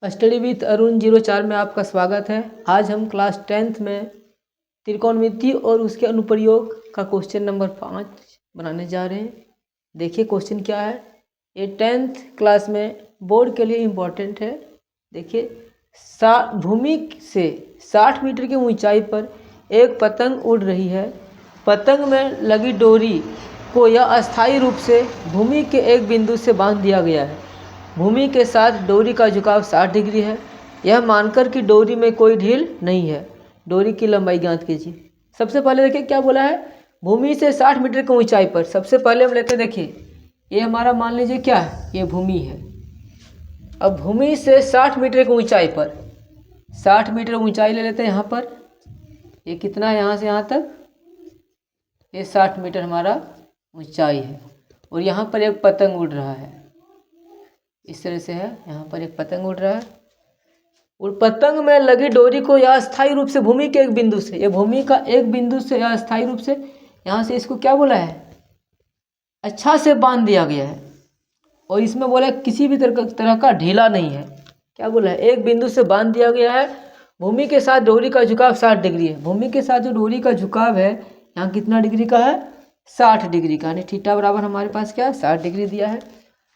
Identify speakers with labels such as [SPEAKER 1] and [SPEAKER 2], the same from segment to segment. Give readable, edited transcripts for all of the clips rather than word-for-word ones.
[SPEAKER 1] Study with Arun 04 में आपका स्वागत है। आज हम क्लास 10th में त्रिकोणमिति और उसके अनुप्रयोग का क्वेश्चन नंबर 5 बनाने जा रहे हैं। देखिए क्वेश्चन क्या है। ये 10th क्लास में बोर्ड के लिए इम्पोर्टेंट है। देखिए भूमि से 60 मीटर की ऊंचाई पर एक पतंग उड़ रही है। पतंग में लगी डोरी को यह अस्थायी रूप से भूमि के एक बिंदु से बांध दिया गया है। भूमि के साथ डोरी का झुकाव 60 डिग्री है। यह मानकर कि डोरी में कोई ढील नहीं है, डोरी की लंबाई ज्ञात कीजिए। सबसे पहले देखिए क्या बोला है, भूमि से 60 मीटर की ऊंचाई पर। सबसे पहले हम लेते हैं, देखिए ये हमारा मान लीजिए क्या है, ये भूमि है। अब भूमि से 60 मीटर की ऊंचाई पर 60 मीटर ऊंचाई ले लेते हैं। यहाँ पर ये कितना है, यहाँ से यहाँ तक ये 60 मीटर हमारा ऊंचाई है। और यहाँ पर एक पतंग उड़ रहा है, इस तरह से है। यहाँ पर एक पतंग उड़ रहा है और पतंग में लगी डोरी को यह अस्थायी रूप से भूमि के एक बिंदु से, ये भूमि का एक बिंदु से या अस्थायी रूप से यहाँ से इसको क्या बोला है, अच्छा से बांध दिया गया है। और इसमें बोला किसी भी तरह का ढीला नहीं है। क्या बोला है, एक बिंदु से बांध दिया गया है। भूमि के साथ डोरी का झुकाव 60 डिग्री है। भूमि के साथ जो डोरी का झुकाव है यहाँ कितना डिग्री का है, 60 डिग्री का। यानी थीटा बराबर हमारे पास क्या है, 60 डिग्री दिया है।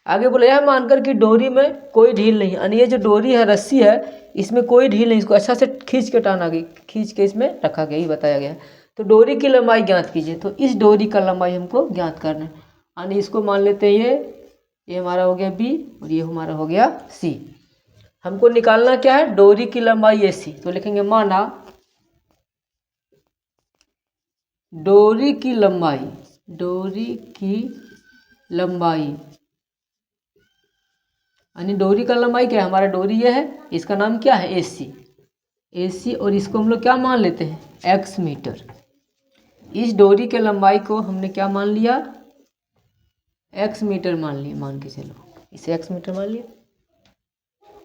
[SPEAKER 1] आगे बोला यह मानकर कि डोरी में कोई ढील नहीं, यानी ये जो डोरी है, रस्सी है, इसमें कोई ढील नहीं, इसको अच्छा से खींच के टाना गई, खींच के इसमें रखा गया, ही बताया गया है। तो डोरी की लंबाई ज्ञात कीजिए। तो इस डोरी का लंबाई हमको ज्ञात करना है। यानी इसको मान लेते हैं ये हमारा हो गया बी और ये हमारा हो गया सी। हमको निकालना क्या है, डोरी की लंबाई ये सी। तो लिखेंगे माना डोरी की लंबाई यानी डोरी का लंबाई क्या है, हमारा डोरी ये है, इसका नाम क्या है AC। और इसको हम लोग क्या मान लेते हैं, x मीटर। इस डोरी के लंबाई को हमने क्या मान लिया, x मीटर मान लिया, मान के चलो इसे x मीटर मान लिया।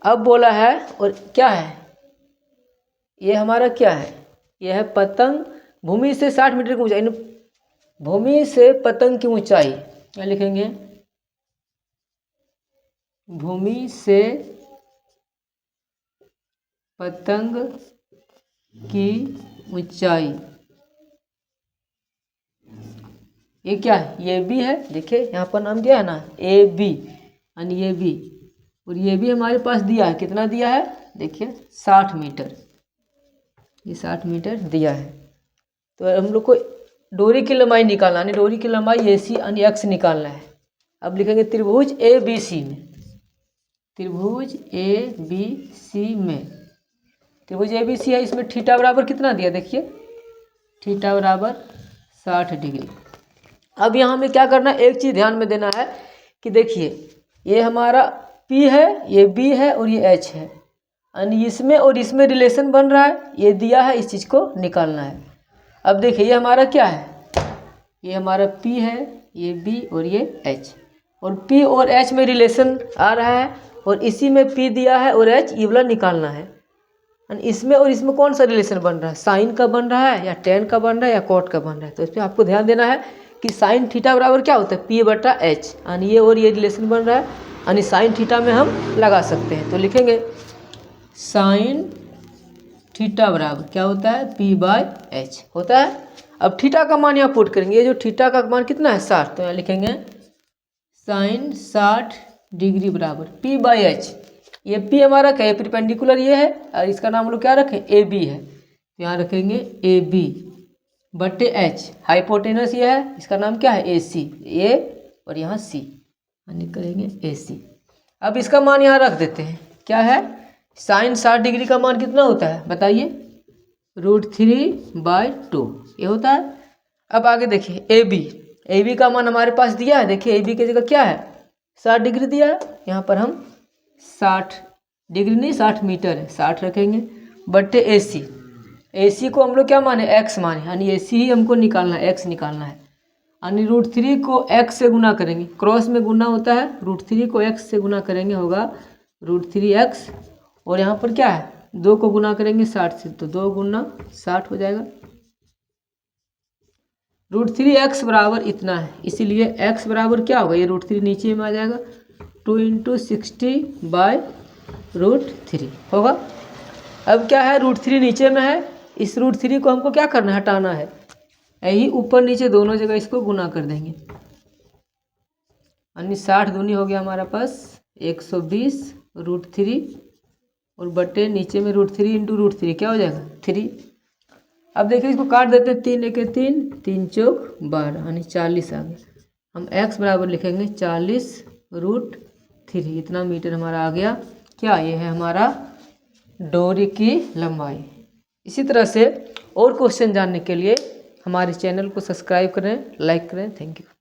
[SPEAKER 1] अब बोला है और क्या है, ये हमारा क्या है, यह है पतंग। भूमि से 60 मीटर की ऊंचाई, भूमि से पतंग की ऊंचाई क्या लिखेंगे, भूमि से पतंग की ऊंचाई ये क्या है, ये भी है। देखिए यहाँ पर नाम दिया है ना AB, यानी ये भी, और ये भी हमारे पास दिया है। कितना दिया है, देखिए 60 मीटर, ये 60 मीटर दिया है। तो हम लोग को डोरी की लंबाई निकालना, यानी डोरी की लंबाई AC यानी x निकालना है। अब लिखेंगे त्रिभुज ABC में, त्रिभुज ABC में, त्रिभुज ABC है, इसमें थीटा बराबर कितना दिया, देखिए थीटा बराबर 60 डिग्री। अब यहाँ में क्या करना है, एक चीज़ ध्यान में देना है कि देखिए ये हमारा P है, ये B है और ये H है, यानी इसमें और इसमें रिलेशन बन रहा है, ये दिया है, इस चीज़ को निकालना है। अब देखिए ये हमारा क्या है, ये हमारा P है, ये B और ये H, और P और H में रिलेशन आ रहा है, और इसी में P दिया है और H, ये वाला निकालना है। इसमें और इसमें कौन सा रिलेशन बन रहा है, साइन का बन रहा है या टेन का बन रहा है या कॉट का बन रहा है। तो इस पर आपको ध्यान देना है कि साइन थीटा बराबर क्या होता है, P/H, यानी ये और ये रिलेशन बन रहा है, यानी साइन थीटा में हम लगा सकते हैं। तो लिखेंगे साइन थीटा बराबर क्या होता है, P/H होता है। अब थीटा का मान यहाँ पुट करेंगे, ये जो थीटा का मान कितना है 60, तो यहाँ लिखेंगे साइन 60 डिग्री बराबर P/H। ये P हमारा क्या है, परपेंडिकुलर ये है, और इसका नाम हम लोग क्या रखें, AB है, तो यहाँ रखेंगे AB बटे H। हाइपोटेनस ये है, इसका नाम क्या है AC, A और यहाँ C, यानी करेंगे AC। अब इसका मान यहाँ रख देते हैं, क्या है, साइन 60 डिग्री का मान कितना होता है बताइए, √3/2 ये होता है। अब आगे देखिए AB का मान हमारे पास दिया है। देखिए AB की जगह क्या है, 60 डिग्री दिया है, यहाँ पर हम 60 डिग्री नहीं 60 मीटर है, 60 रखेंगे बटे AC को हम लोग क्या माने, x माने, यानी AC ही हमको निकालना है, x निकालना है। यानी √3 को x से गुना करेंगे, क्रॉस में गुना होता है, √3 को x से गुना करेंगे होगा √3x, और यहाँ पर क्या है 2 को गुना करेंगे 60 से, तो 2 गुना 60 हो जाएगा। √3x बराबर इतना है, इसीलिए x बराबर क्या होगा, ये √3 नीचे में आ जाएगा, 2 × 60/, √3 होगा। अब क्या है, √3 नीचे में है, इस √3 को हमको क्या करना है, हटाना है। यही ऊपर नीचे दोनों जगह इसको गुना कर देंगे, यानी 60 दूनी हो गया हमारा पास 120 √3 और बटे नीचे में √3 इंटू √3 क्या हो जाएगा 3। अब देखिए इसको काट देते हैं, 3 1 3, 3 चौक 12 यानी 40 आ गया। हम x बराबर लिखेंगे 40 √3, इतना मीटर हमारा आ गया। क्या ये है हमारा डोरी की लंबाई। इसी तरह से और क्वेश्चन जानने के लिए हमारे चैनल को सब्सक्राइब करें, लाइक करें। Thank you.